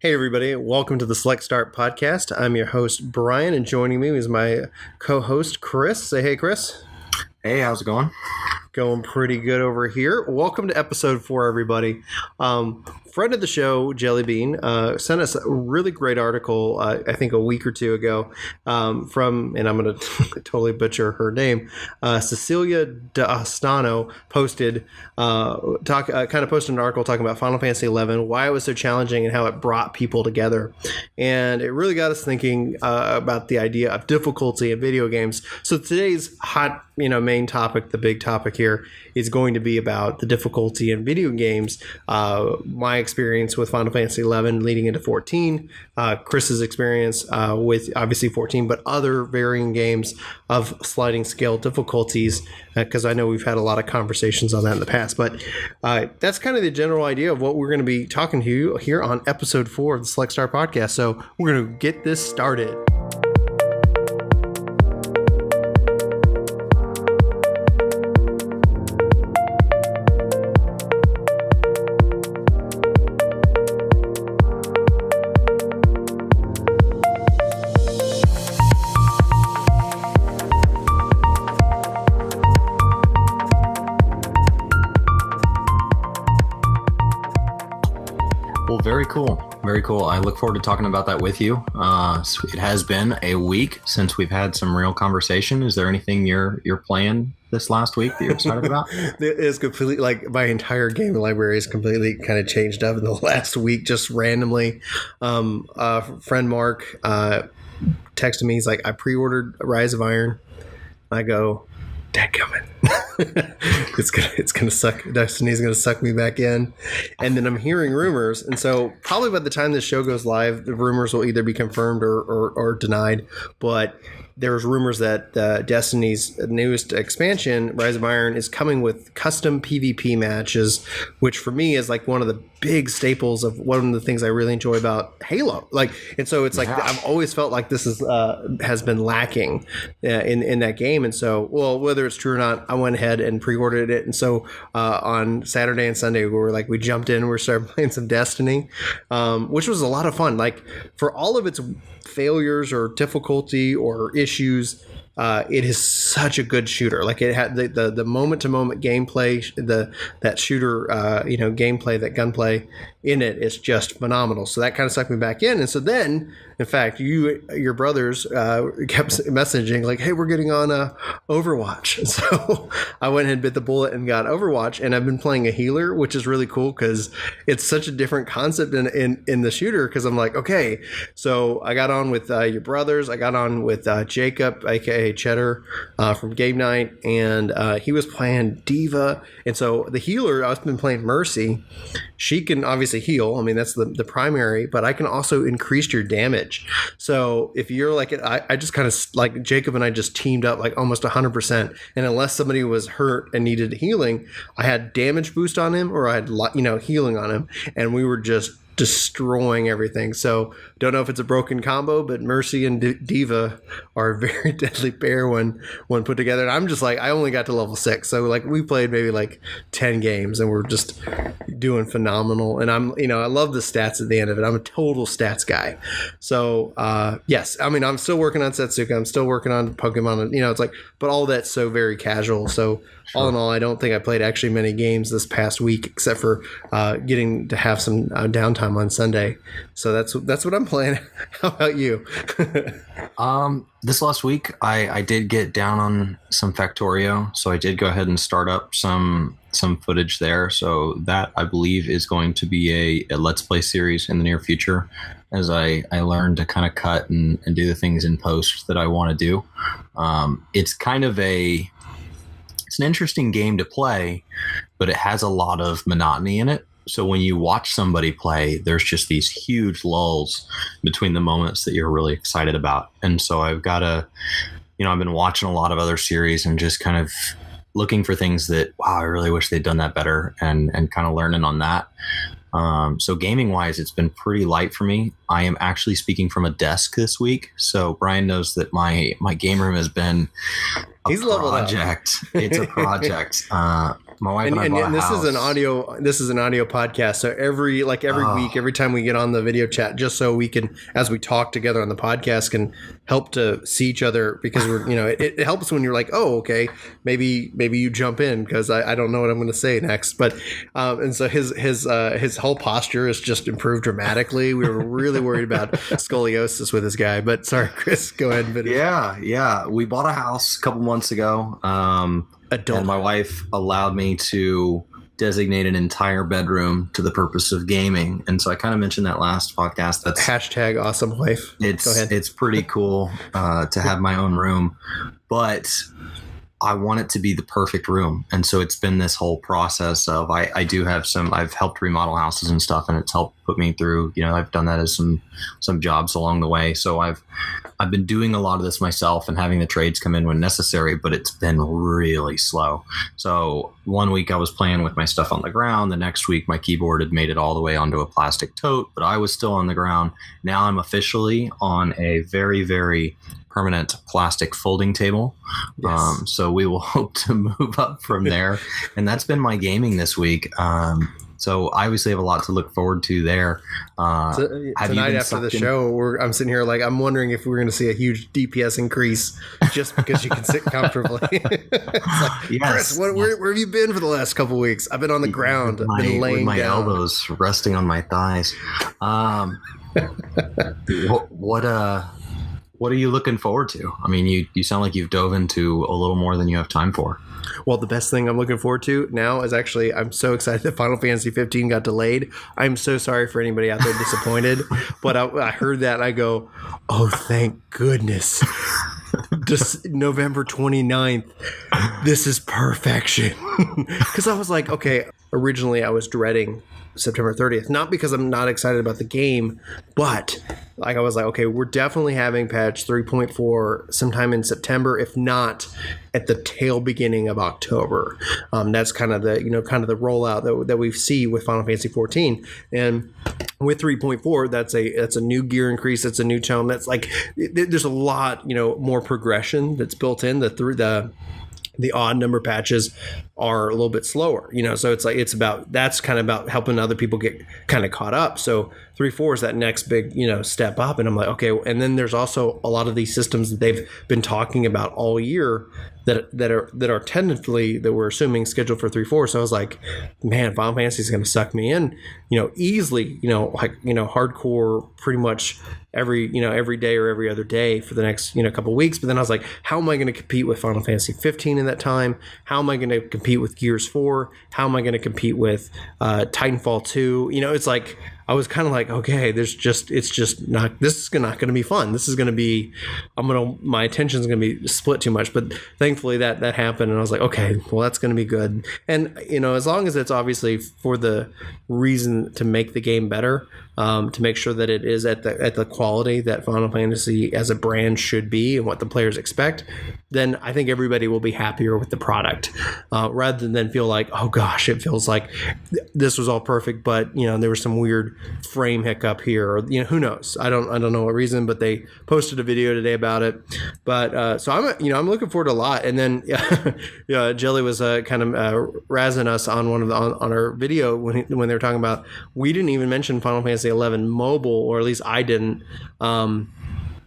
Hey, everybody. Welcome to the SelectStart podcast. I'm your host, Brian, and joining me is my co-host, Chris. Say hey, Chris. Hey, how's it going? Going pretty good over here. Welcome to episode 4, everybody. Friend of the show, Jellybean, sent us a really great article, I think a week or two ago, from, and I'm going to totally butcher her name, Cecilia D'Astano posted, posted an article talking about Final Fantasy XI, why it was so challenging and how it brought people together. And it really got us thinking about the idea of difficulty in video games. So today's hot, main topic, the big topic here, is going to be about the difficulty in video games. My experience with Final Fantasy XI leading into 14, Chris's experience with obviously 14, but other varying games of sliding scale difficulties, because I know we've had a lot of conversations on that in the past. But that's kind of the general idea of what we're going to be talking to you here on episode 4 of the SelectStart podcast. So we're going to get this started. Very cool. I look forward to talking about that with you. It has been a week since we've had some real conversation. Is there anything you're playing this last week that you're excited about? It is completely, like, my entire game library is completely kind of changed up in the last week, just randomly. Friend Mark texted me. He's like, I pre-ordered Rise of Iron. I go, dadgummit. It's gonna suck. Destiny's gonna suck me back in, and then I'm hearing rumors, and so probably by the time this show goes live, the rumors will either be confirmed or denied. But there's rumors that Destiny's newest expansion, Rise of Iron, is coming with custom PvP matches, which for me is like one of the big staples of one of the things I really enjoy about Halo. And so it's like I've always felt like this is has been lacking in that game. And so, well, whether it's true or not, I went ahead and pre-ordered it. And so on Saturday and Sunday, we jumped in, we started playing some Destiny, which was a lot of fun. Like, for all of its failures or difficulty or issues, it is such a good shooter. Like, it had the moment to moment gameplay, that shooter gameplay, that gunplay in it is just phenomenal. So that kind of sucked me back in. And so then, in fact, your brothers kept messaging like, hey, we're getting on Overwatch. So I went ahead and bit the bullet and got Overwatch, and I've been playing a healer, which is really cool because it's such a different concept in the shooter. Because I'm like, okay, so I got on with your brothers. I got on with Jacob, aka Cheddar, from Game Night, and he was playing Diva. And so the healer, I've been playing Mercy. She can obviously heal. I mean, that's the primary, but I can also increase your damage. So if you're like, I just kind of, like, Jacob and I just teamed up like almost 100%. And unless somebody was hurt and needed healing, I had damage boost on him, or I had, healing on him. And we were just destroying everything. So don't know if it's a broken combo, but Mercy and Diva are a very deadly pair when put together. And I'm just like, I only got to level 6, so like we played maybe like 10 games and we're just doing phenomenal. And I'm I love the stats at the end of it. I'm a total stats guy. So yes, I mean, I'm still working on Setsuka, I'm still working on Pokemon, it's like, but all that's so very casual. So sure. All in all, I don't think I played actually many games this past week, except for getting to have some downtime on Sunday. So that's what I'm playing. How about you? This last week, I did get down on some Factorio, so I did go ahead and start up some footage there. So that, I believe, is going to be a Let's Play series in the near future, as I learn to kind of cut and do the things in post that I want to do. It's kind of it's an interesting game to play, but it has a lot of monotony in it. So when you watch somebody play, there's just these huge lulls between the moments that you're really excited about. And so I've got I've been watching a lot of other series and just kind of looking for things that, wow, I really wish they'd done that better, and kind of learning on that. So gaming wise, it's been pretty light for me. I am actually speaking from a desk this week. So Brian knows that my game room has been a project. It's a project. My wife and I And bought a this house. is an audio podcast. So every week, every time we get on the video chat, just so we can, as we talk together on the podcast, can help to see each other, because we're, it helps when you're like, oh, okay, maybe you jump in because I don't know what I'm going to say next. But and so his whole posture has just improved dramatically. We were really worried about scoliosis with this guy, but sorry, Chris, go ahead and finish. Yeah. We bought a house a couple months ago. And my wife allowed me to designate an entire bedroom to the purpose of gaming. And so I kind of mentioned that last podcast. That's hashtag awesome wife. It's pretty cool to have my own room, but I want it to be the perfect room. And so it's been this whole process of I do have I've helped remodel houses and stuff, and it's helped put me through, I've done that as some jobs along the way. So I've been doing a lot of this myself and having the trades come in when necessary, but it's been really slow. So one week I was playing with my stuff on the ground. The next week my keyboard had made it all the way onto a plastic tote, but I was still on the ground. Now I'm officially on a very, very permanent plastic folding table. Yes. So we will hope to move up from there. And that's been my gaming this week. So I obviously have a lot to look forward to there. Tonight after the show, I'm sitting here like, I'm wondering if we're going to see a huge DPS increase just because you can sit comfortably. Like, yes, Chris, where have you been for the last couple of weeks? I've been on the ground. I've been laying with my down. elbows resting on my thighs. What are you looking forward to? I mean, you sound like you've dove into a little more than you have time for. Well, the best thing I'm looking forward to now is actually, I'm so excited that Final Fantasy 15 got delayed. I'm so sorry for anybody out there disappointed, but I heard that and I go, oh, thank goodness. Just November 29th. This is perfection. Because I was like, okay, originally I was dreading September 30th, not because I'm not excited about the game, but like I was like, okay, we're definitely having patch 3.4 sometime in September, if not at the tail beginning of October. That's kind of the the rollout that we see with Final Fantasy 14, and with 3.4, that's a new gear increase. It's a new tone. That's like there's a lot more progression that's built in. The odd number patches are a little bit slower, so that's kind of about helping other people get kind of caught up. So 3.4 is that next big, step up. And I'm like, okay. And then there's also a lot of these systems that they've been talking about all year that are tentatively, that we're assuming scheduled for 3.4. So I was like, man, Final Fantasy is going to suck me in, easily, hardcore pretty much every day or every other day for the next, couple of weeks. But then I was like, how am I going to compete with Final Fantasy 15 in that time? How am I going to compete with Gears 4? How am I going to compete with Titanfall 2? It's like, I was kind of like, okay, this is not going to be fun. This is going to be, my attention is going to be split too much. But thankfully that happened, and I was like, okay, well, that's going to be good. And as long as it's obviously for the reason to make the game better, to make sure that it is at the quality that Final Fantasy as a brand should be and what the players expect, then I think everybody will be happier with the product, rather than feel like, oh gosh, it feels like this was all perfect, but there was some weird frame hiccup here, or who knows. I don't know what reason, but they posted a video today about it. But so I'm looking forward to a lot. And then Jelly was kind of razzing us on on our video when they were talking about, we didn't even mention Final Fantasy 11 mobile, or at least I didn't,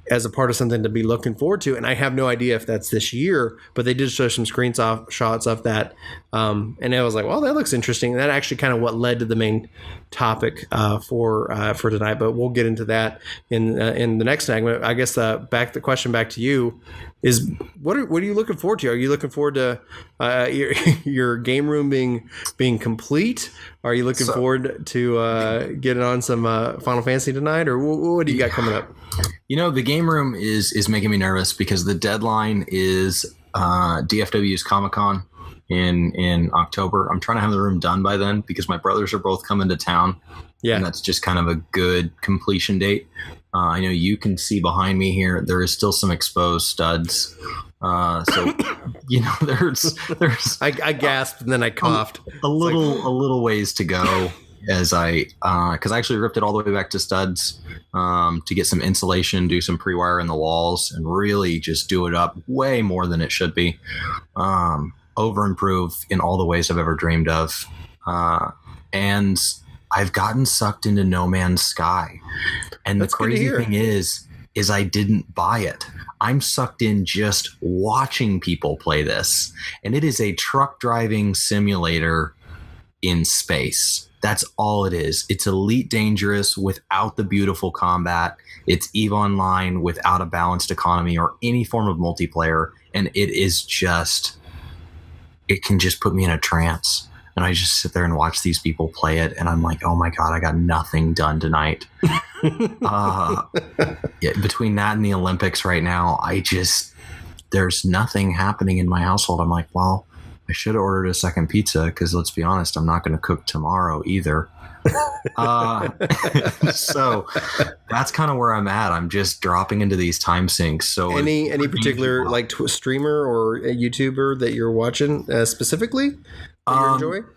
as a part of something to be looking forward to. And I have no idea if that's this year, but they did show some screenshots of that. And I was like, well, that looks interesting. And that actually kind of what led to the main topic for tonight, but we'll get into that in the next segment. I guess the question back to you is, what are you looking forward to? Are you looking forward to your game room being complete? Are you looking forward to getting on some Final Fantasy tonight, or what do you got coming up? The game room is making me nervous because the deadline is DFW's Comic-Con in October. I'm trying to have the room done by then because my brothers are both coming to town. Yeah. And that's just kind of a good completion date. I know you can see behind me here, there is still some exposed studs. So, there's I gasped and then I coughed. A little ways to go because I actually ripped it all the way back to studs to get some insulation, do some pre-wire in the walls, and really just do it up way more than it should be. over improve in all the ways I've ever dreamed of. And I've gotten sucked into No Man's Sky. And That's the crazy thing is I didn't buy it. I'm sucked in just watching people play this. And it is a truck driving simulator in space. That's all it is. It's Elite Dangerous without the beautiful combat. It's EVE Online without a balanced economy or any form of multiplayer. And it can just put me in a trance. And I just sit there and watch these people play it. And I'm like, oh my God, I got nothing done tonight. Between that and the Olympics right now, there's nothing happening in my household. I'm like, well, I should have ordered a second pizza because let's be honest, I'm not going to cook tomorrow either. So that's kind of where I'm at. I'm just dropping into these time sinks. So any particular like streamer or a YouTuber that you're watching specifically that you enjoy?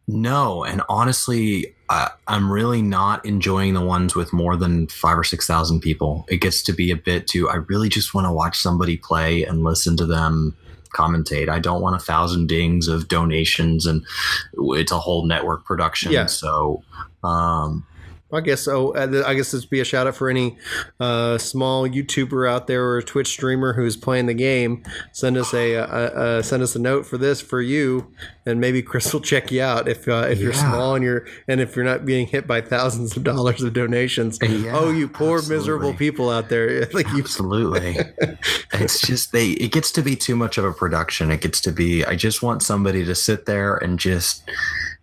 No, and honestly, I'm really not enjoying the ones with more than 5,000 or 6,000 people. It gets to be a bit too. I really just want to watch somebody play and listen to them commentate. I don't want 1,000 dings of donations, and it's a whole network production. Yeah. So, I guess so. I guess this would be a shout out for any small YouTuber out there or Twitch streamer who's playing the game. Send us a note for this for you, and maybe Chris will check you out if you're small and if you're not being hit by thousands of dollars of donations. Yeah, you poor miserable people out there. Absolutely. It's just it gets to be too much of a production. It gets to be. I just want somebody to sit there and just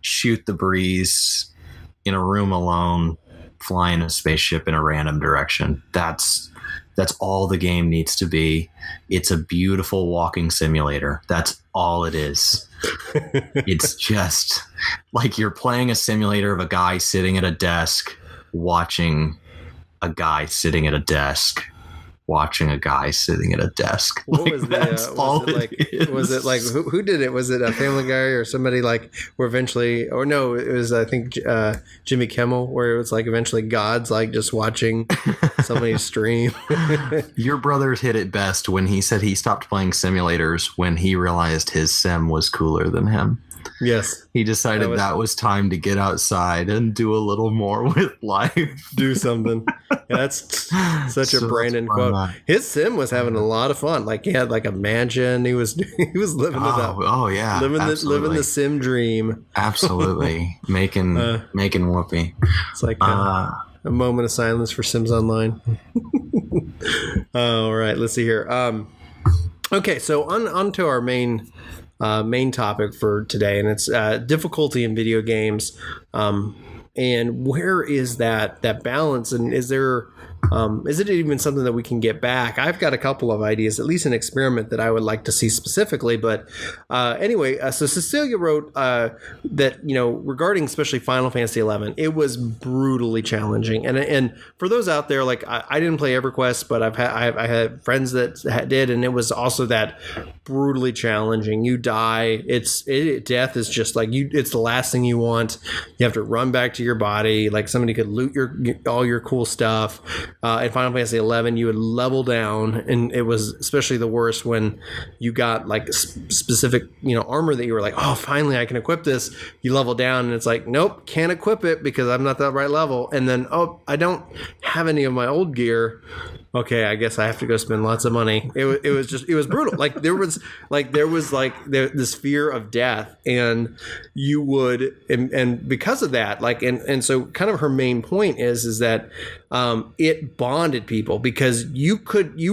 shoot the breeze in a room alone, flying a spaceship in a random direction. That's all the game needs to be. It's a beautiful walking simulator. That's all it is. It's just like you're playing a simulator of a guy sitting at a desk, watching a guy sitting at a desk. Watching a guy sitting at a desk. What was was it like who did it? Was it a Family Guy or somebody like where eventually, or no, it was I think Jimmy Kimmel, where it was like eventually God's like just watching somebody stream. Your brother's hit it best when he said he stopped playing simulators when he realized his sim was cooler than him. Yes. He decided that was time to get outside and do a little more with life. Do something. Yeah, that's such a Brandon quote. His sim was having a lot of fun. Like he had like a mansion. He was living it up. Oh yeah. Living the sim dream. Absolutely. Making whoopee. It's like a moment of silence for Sims Online. All right, let's see here. Okay, so on to our main topic for today, and it's difficulty in video games, and where is that balance, and is it even something that we can get back? I've got a couple of ideas, at least an experiment that I would like to see specifically. But anyway, so Cecilia wrote that, regarding especially Final Fantasy XI, it was brutally challenging. And for those out there, like I didn't play EverQuest, but I had friends that did, and it was also that brutally challenging. You die. Death is just like it's the last thing you want. You have to run back to your body. Like somebody could loot all your cool stuff. In Final Fantasy XI, you would level down, and it was especially the worst when you got like specific, armor that you were like, oh, finally I can equip this. You level down, and it's like, nope, can't equip it because I'm not that right level. And then, oh, I don't have any of my old gear. Okay, I guess I have to go spend lots of money. It was brutal. Like there was this fear of death, and you would, and because of that, like, and so kind of her main point is that it bonded people, because you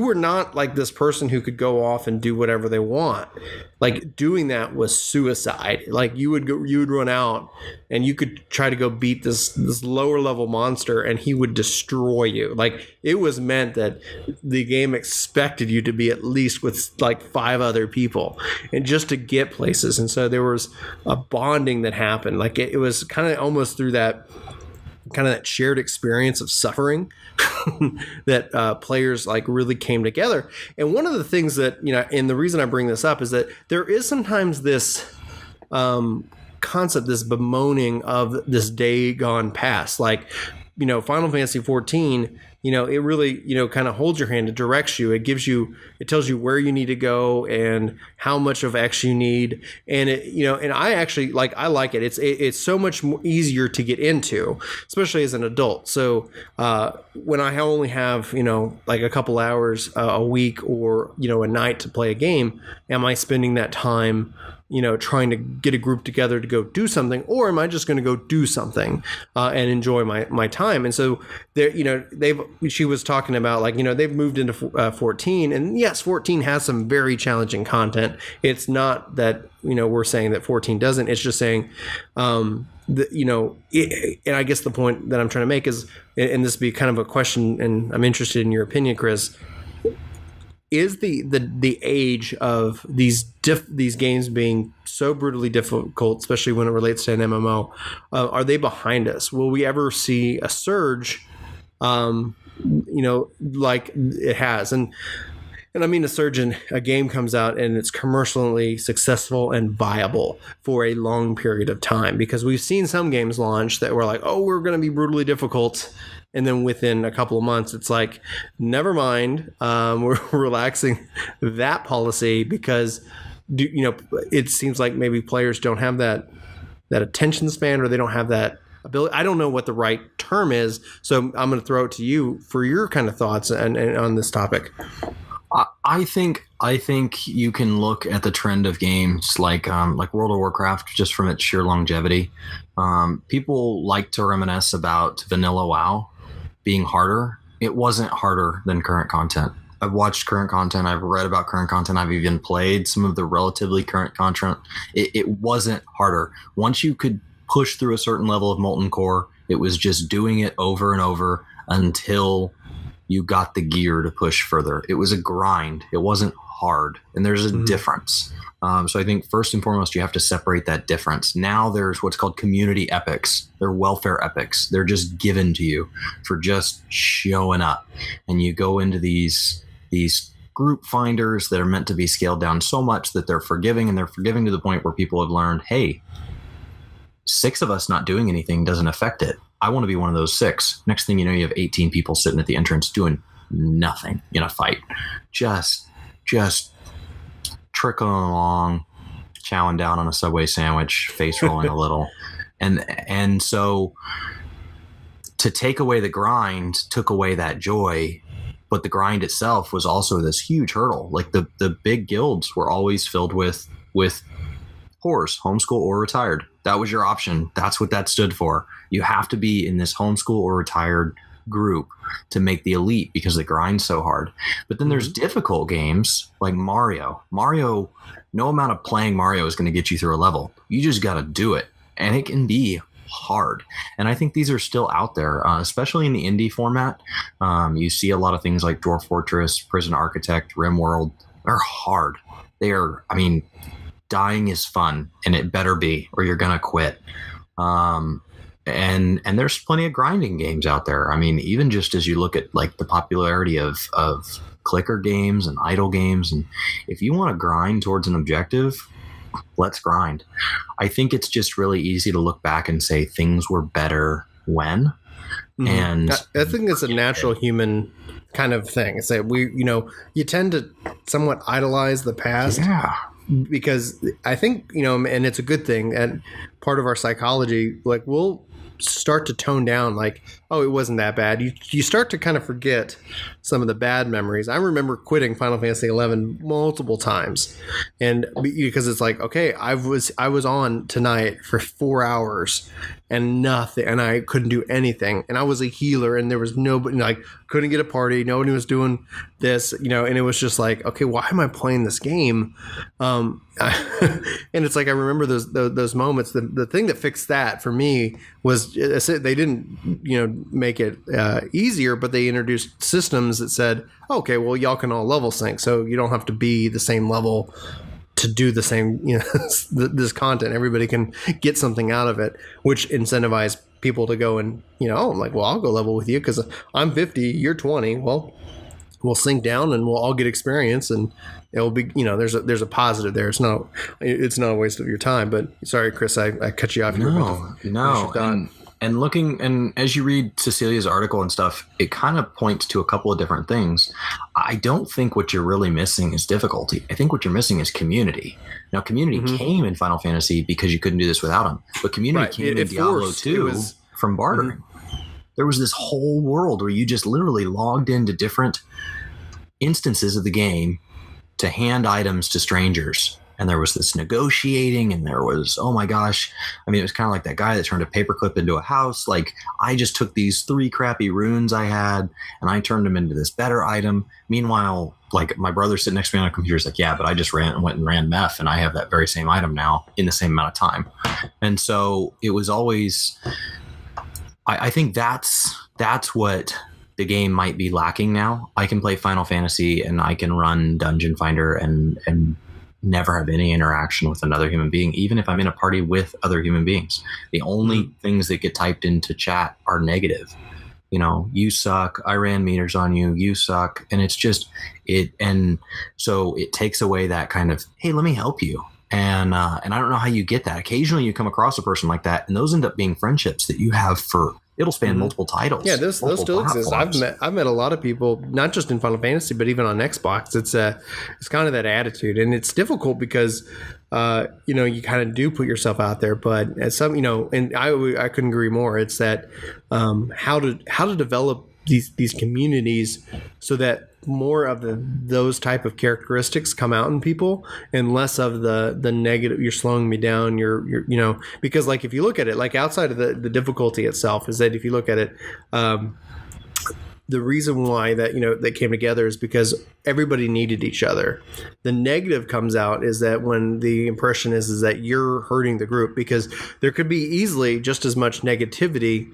were not like this person who could go off and do whatever they want. Like doing that was suicide. Like you would run out and you could try to go beat this lower level monster, and he would destroy you. Like it was meant that the game expected you to be at least with like 5 other people, and just to get places. And so there was a bonding that happened. Like it was kind of almost through that shared experience of suffering that players like really came together. And one of the things that, and the reason I bring this up is that there is sometimes this concept, this bemoaning of this day gone past. Like, Final Fantasy 14, it really, kind of holds your hand. It directs you. It tells you where you need to go and how much of X you need. And and I actually I like it. It's so much more easier to get into, especially as an adult. So when I only have, a couple hours a week or, a night to play a game, am I spending that time trying to get a group together to go do something, or am I just going to go do something and enjoy my time? And so there, she was talking about they've moved into 14, and yes, 14 has some very challenging content. It's not that we're saying that 14 doesn't. It's just saying and I guess the point that I'm trying to make is, and this be kind of a question, and I'm interested in your opinion, Chris. Is the age of these games being so brutally difficult, especially when it relates to an MMO, are they behind us? Will we ever see a surge, like it has? And I mean a surge in a game comes out and it's commercially successful and viable for a long period of time, because we've seen some games launch that were like, oh, we're going to be brutally difficult. And then within a couple of months, it's like, never mind, we're relaxing that policy because, it seems like maybe players don't have that attention span, or they don't have that ability. I don't know what the right term is, so I'm going to throw it to you for your kind of thoughts and on this topic. I think you can look at the trend of games like World of Warcraft just from its sheer longevity. People like to reminisce about Vanilla WoW being harder. It wasn't harder than current content. I've watched current content. I've read about current content. I've even played some of the relatively current content. It wasn't harder. Once you could push through a certain level of Molten Core, it was just doing it over and over until you got the gear to push further. It was a grind. It wasn't hard. And there's a difference. So I think first and foremost, you have to separate that difference. Now there's what's called community epics. They're welfare epics. They're just given to you for just showing up. And you go into these group finders that are meant to be scaled down so much that they're forgiving, and they're forgiving to the point where people have learned, hey, 6 of us not doing anything doesn't affect it. I want to be one of those 6. Next thing you know, you have 18 people sitting at the entrance doing nothing in a fight. Just trickling along, chowing down on a Subway sandwich, face rolling a little. And so to take away the grind took away that joy, but the grind itself was also this huge hurdle. Like the big guilds were always filled with whores, homeschool or retired. That was your option. That's what that stood for. You have to be in this homeschool or retired group to make the elite because the grind's so hard. But then there's difficult games like Mario. No amount of playing Mario is going to get you through a level. You just got to do it. And it can be hard. And I think these are still out there, especially in the indie format. You see a lot of things like Dwarf Fortress, Prison Architect, RimWorld. They're hard. Dying is fun, and it better be, or you're going to quit. And there's plenty of grinding games out there. I mean, even just as you look at like the popularity of clicker games and idle games, and if you want to grind towards an objective, let's grind. I think it's just really easy to look back and say things were better when. And I think it's a natural human kind of thing. It's that you tend to somewhat idolize the past. Yeah. Because I think, and it's a good thing, and part of our psychology, like we'll start to tone down like, oh, it wasn't that bad. You start to kind of forget some of the bad memories. I remember quitting Final Fantasy 11 multiple times, and because it's like, okay, I was on tonight for 4 hours and nothing, and I couldn't do anything, and I was a healer, and there was nobody, like couldn't get a party, nobody was doing this, and it was just like, okay, why am I playing this game? And it's like I remember those moments. The thing that fixed that for me was they didn't make it easier, but they introduced systems that said, okay, well, y'all can all level sync, so you don't have to be the same level to do the same, this content. Everybody can get something out of it, which incentivized people to go and, I'm like, well, I'll go level with you because I'm 50, you're 20. Well, we'll sync down and we'll all get experience, and it'll be, there's a positive there. It's not a waste of your time. But sorry, Chris, I cut you off. No. And looking, and as you read Cecilia's article and stuff, it kind of points to a couple of different things. I don't think what you're really missing is difficulty. I think what you're missing is community. Now, community came in Final Fantasy because you couldn't do this without them, but community came in Diablo 2 from bartering. There was this whole world where you just literally logged into different instances of the game to hand items to strangers. And there was this negotiating, and there was, oh my gosh. I mean, it was kind of like that guy that turned a paperclip into a house. Like, I just took these 3 crappy runes I had, and I turned them into this better item. Meanwhile, like, my brother sitting next to me on a computer is like, yeah, but I just went and ran meth, and I have that very same item now in the same amount of time. And so it was always, I think that's what the game might be lacking now. I can play Final Fantasy, and I can run Dungeon Finder and never have any interaction with another human being, even if I'm in a party with other human beings. The only things that get typed into chat are negative. You know, you suck, I ran meters on you, you suck. And it's just it. And so it takes away that kind of, hey, let me help you. And I don't know how you get that. Occasionally you come across a person like that, and those end up being friendships that you have for, it'll span multiple titles. Yeah, those still exist. I've met a lot of people, not just in Final Fantasy, but even on Xbox. It's kind of that attitude, and it's difficult because you kind of do put yourself out there. But as some, and I couldn't agree more. It's that how to develop these communities so that more of those type of characteristics come out in people, and less of the negative. You're slowing me down. You're because like if you look at it, like outside of the difficulty itself, is that if you look at it, the reason why that they came together is because everybody needed each other. The negative comes out is that when the impression is that you're hurting the group, because there could be easily just as much negativity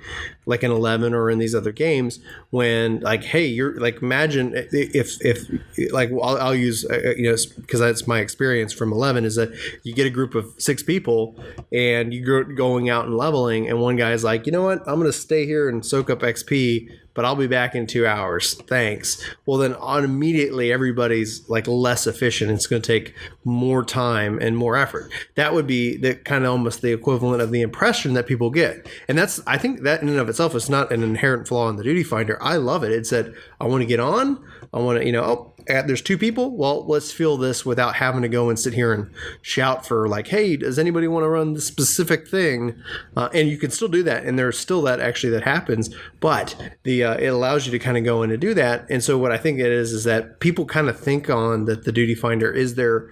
like in 11 or in these other games when like, hey, you're like, imagine if like I'll use because that's my experience from 11 is that you get a group of 6 people and you're going out and leveling, and one guy's like, you know what, I'm going to stay here and soak up XP, but I'll be back in 2 hours. Thanks. Well, then immediately everybody's like less efficient. It's going to take more time and more effort. That would be the kind of almost the equivalent of the impression that people get. And I think that in and of itself is not an inherent flaw in the Duty Finder. I love it. It said, I want to get on. I want to, there's 2 people. Well, let's feel this without having to go and sit here and shout for like, hey, does anybody want to run this specific thing? And you can still do that. And there's still that happens, but it allows you to kind of go in and do that. And so what I think it is that people kind of think on that the Duty Finder is their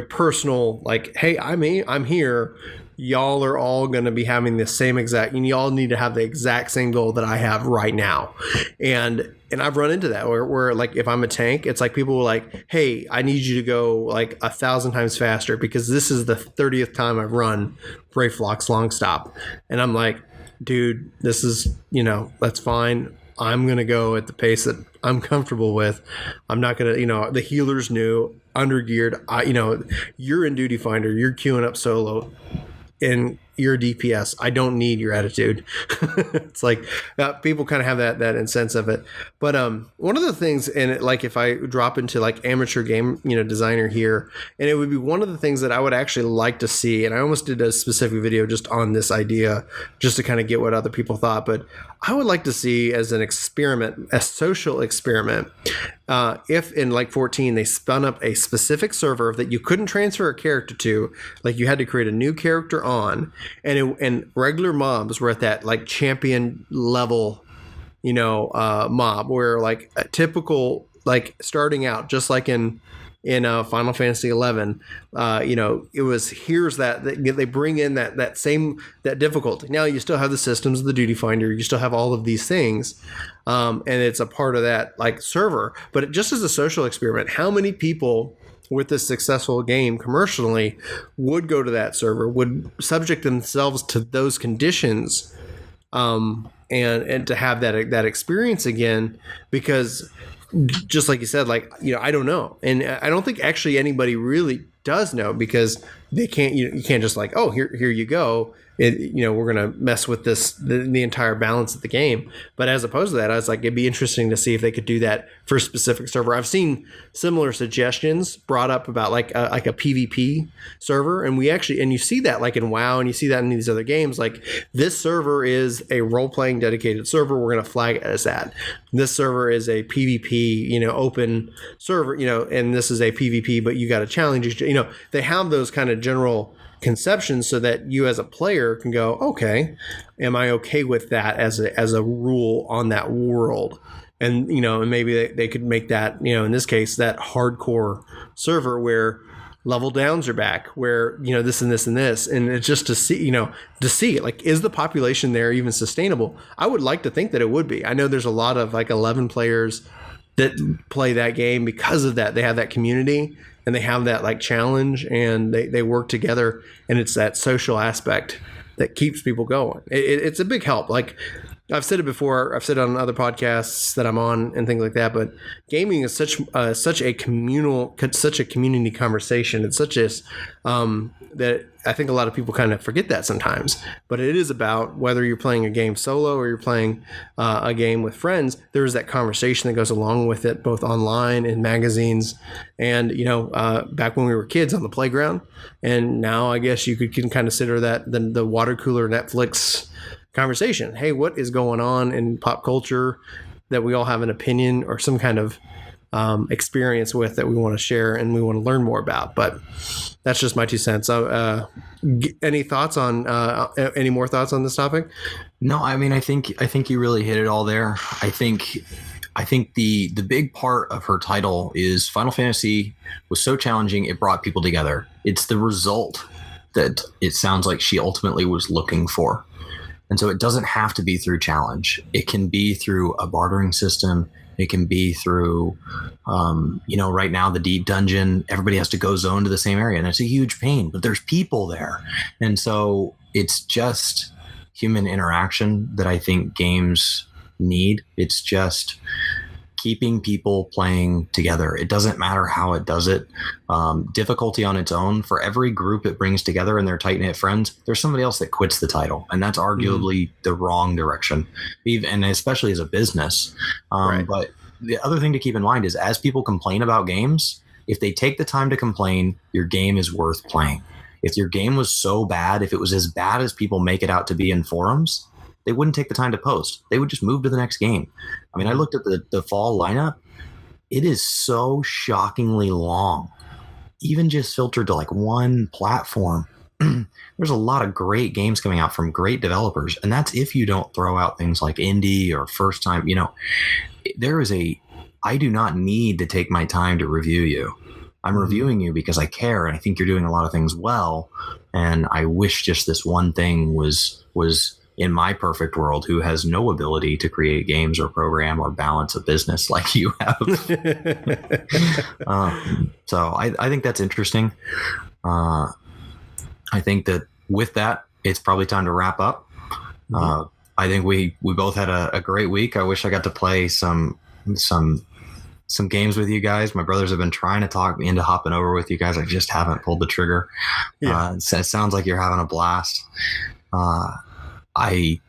personal, like, hey, I'm here. Y'all are all going to be having the same exact, and y'all need to have the exact same goal that I have right now. And I've run into that where like if I'm a tank, it's like people are like, hey, I need you to go like 1,000 times faster because this is the 30th time I've run Brayflock's long stop. And I'm like, dude, this is, that's fine. I'm going to go at the pace that I'm comfortable with. I'm not going to, the healer's new, undergeared. You're in Duty Finder. You're queuing up solo. And you're a DPS. I don't need your attitude. It's like people kind of have that sense of it. But one of the things, and like if I drop into like amateur game designer here, and it would be one of the things that I would actually like to see, and I almost did a specific video just on this idea just to kind of get what other people thought, but I would like to see as an experiment, a social experiment, if in like 14 they spun up a specific server that you couldn't transfer a character to, like you had to create a new character on, and regular mobs were at that like champion level, mob, where like a typical like starting out just like in Final Fantasy 11, it was here's that they bring in that same difficulty. Now you still have the systems of the Duty Finder, you still have all of these things, and it's a part of that like server. But just as a social experiment, how many people with this successful game commercially would go to that server, would subject themselves to those conditions, and to have that experience again? Because just like you said, like, I don't know. And I don't think actually anybody really does know, because they can't, you can't just like, oh, here you go. we're going to mess with the entire balance of the game. But as opposed to that, I was like, it'd be interesting to see if they could do that for a specific server. I've seen similar suggestions brought up about like a PvP server, and you see that like in WoW, and you see that in these other games. Like, this server is a role-playing dedicated server. We're going to flag it as that. This server is a PvP, open server, and this is a PvP, but you got to challenge. They have those kind of general conceptions so that you as a player can go, okay, am I okay with that as a rule on that world? And and maybe they could make that, in this case, that hardcore server where level downs are back, where this and this and this, and it's just to see like, is the population there even sustainable? I would like to think that it would be. I know there's a lot of like 11 players that play that game because of that. They have that community and they have that like challenge, and they work together, and it's that social aspect that keeps people going. It's a big help. Like, I've said it before. I've said it on other podcasts that I'm on and things like that. But gaming is such a community conversation. It's such as that I think a lot of people kind of forget that sometimes. But it is about whether you're playing a game solo or you're playing a game with friends. There's that conversation that goes along with it, both online and magazines, and back when we were kids on the playground. And now I guess you can kind of consider that the water cooler Netflix conversation. Hey, what is going on in pop culture that we all have an opinion or some kind of experience with that we want to share and we want to learn more about? But that's just my 2 cents. Any thoughts on any more thoughts on this topic? No, I mean, I think you really hit it all there. I think the big part of her title is Final Fantasy was so challenging it brought people together. It's the result that it sounds like she ultimately was looking for. And so it doesn't have to be through challenge. It can be through a bartering system. It can be through, right now, the deep dungeon, everybody has to go zone to the same area, and it's a huge pain, but there's people there. And so it's just human interaction that I think games need. It's just keeping people playing together. It doesn't matter how it does it. Difficulty on its own, for every group it brings together and their tight-knit friends, there's somebody else that quits the title. And that's arguably the wrong direction, and especially as a business. Right. But the other thing to keep in mind is, as people complain about games, if they take the time to complain, your game is worth playing. If your game was so bad, if it was as bad as people make it out to be in forums, they wouldn't take the time to post. They would just move to the next game. I mean, I looked at the fall lineup. It is so shockingly long, even just filtered to like one platform. There's a lot of great games coming out from great developers. And that's if you don't throw out things like indie or first time. I do not need to take my time to review you. I'm reviewing you because I care, and I think you're doing a lot of things well. And I wish just this one thing was in my perfect world, who has no ability to create games or program or balance a business like you have. So I think that's interesting. I think that with that, it's probably time to wrap up. I think we both had a great week. I wish I got to play some games with you guys. My brothers have been trying to talk me into hopping over with you guys. I just haven't pulled the trigger. Yeah. It sounds like you're having a blast. I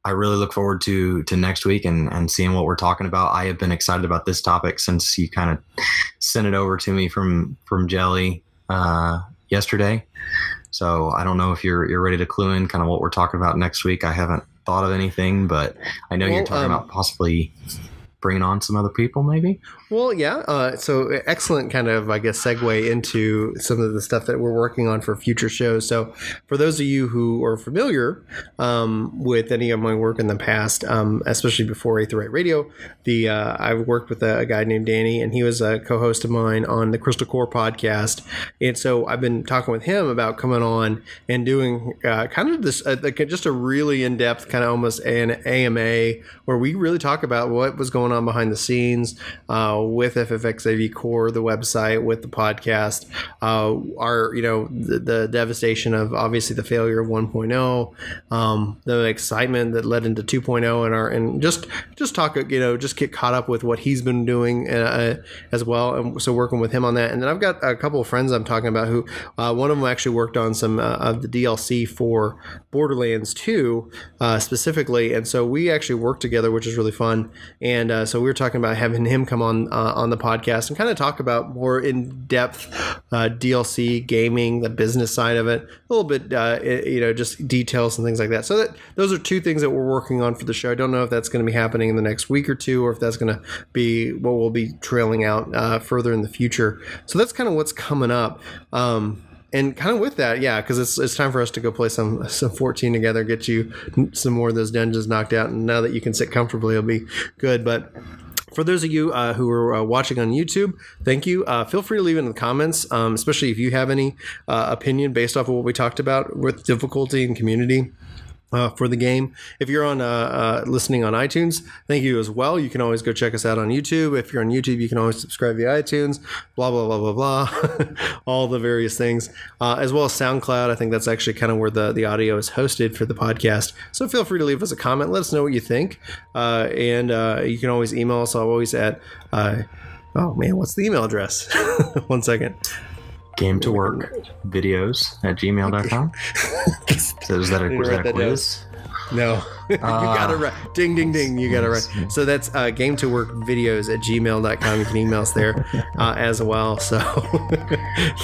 really look forward to next week and seeing what we're talking about. I have been excited about this topic since you kind of sent it over to me from Jelly yesterday. So I don't know if you're ready to clue in kind of what we're talking about next week. I haven't thought of anything, but I know you're talking about possibly bringing on some other people, maybe. Well, yeah. So excellent kind of, I guess, segue into some of the stuff that we're working on for future shows. So for those of you who are familiar with any of my work in the past, especially before Eighth Right Radio, I've worked with a guy named Danny, and he was a co-host of mine on the Crystal Core podcast. And so I've been talking with him about coming on and doing kind of this, just a really in-depth kind of almost an AMA where we really talk about what was going going on behind the scenes with FFXAV Core, the website, with the podcast, the devastation of obviously the failure of 1.0, the excitement that led into 2.0, and just talk, just get caught up with what he's been doing as well. And so working with him on that. And then I've got a couple of friends I'm talking about who, one of them actually worked on some of the DLC for Borderlands 2 specifically. And so we actually worked together, which is really fun. And so we were talking about having him come on the podcast and kind of talk about more in-depth DLC gaming, the business side of it, a little bit, just details and things like that. So those are two things that we're working on for the show. I don't know if that's going to be happening in the next week or two, or if that's going to be what we'll be trailing out further in the future. So that's kind of what's coming up. And kind of with that, because it's time for us to go play some 14 together, get you some more of those dungeons knocked out, and now that you can sit comfortably, it'll be good. But for those of you who are watching on YouTube, thank you. Feel free to leave it in the comments, especially if you have any opinion based off of what we talked about with difficulty and community. For the game. If you're on listening on iTunes, thank you as well. You can always go check us out on YouTube. If you're on YouTube, you can always subscribe via iTunes, blah, blah, blah, blah, blah, all the various things, as well as SoundCloud. I think that's actually kind of where the audio is hosted for the podcast. So feel free to leave us a comment. Let us know what you think. And you can always email us always at, what's the email address? 1 second. Game to work videos at gmail.com. So was that a quiz? No. You got it right. Ding, ding, ding. You got it right. So that's game to work videos at gmail.com. You can email us there as well. So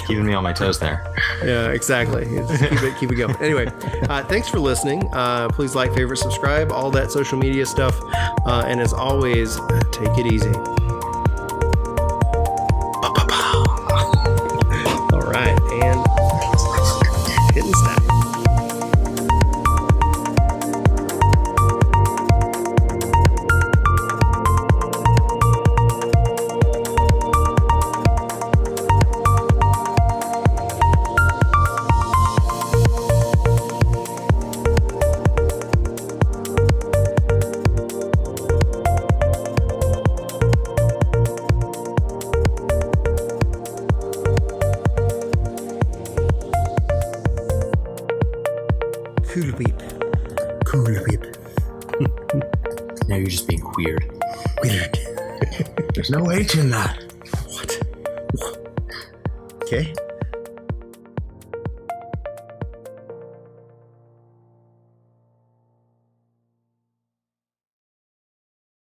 keeping me on my toes there. Yeah, exactly. Keep it going. Anyway, thanks for listening. Please like, favorite, subscribe, all that social media stuff. And as always, take it easy. And hitting stack. Cool whip. Now you're just being weird. Weird. There's no H in that. What? Okay.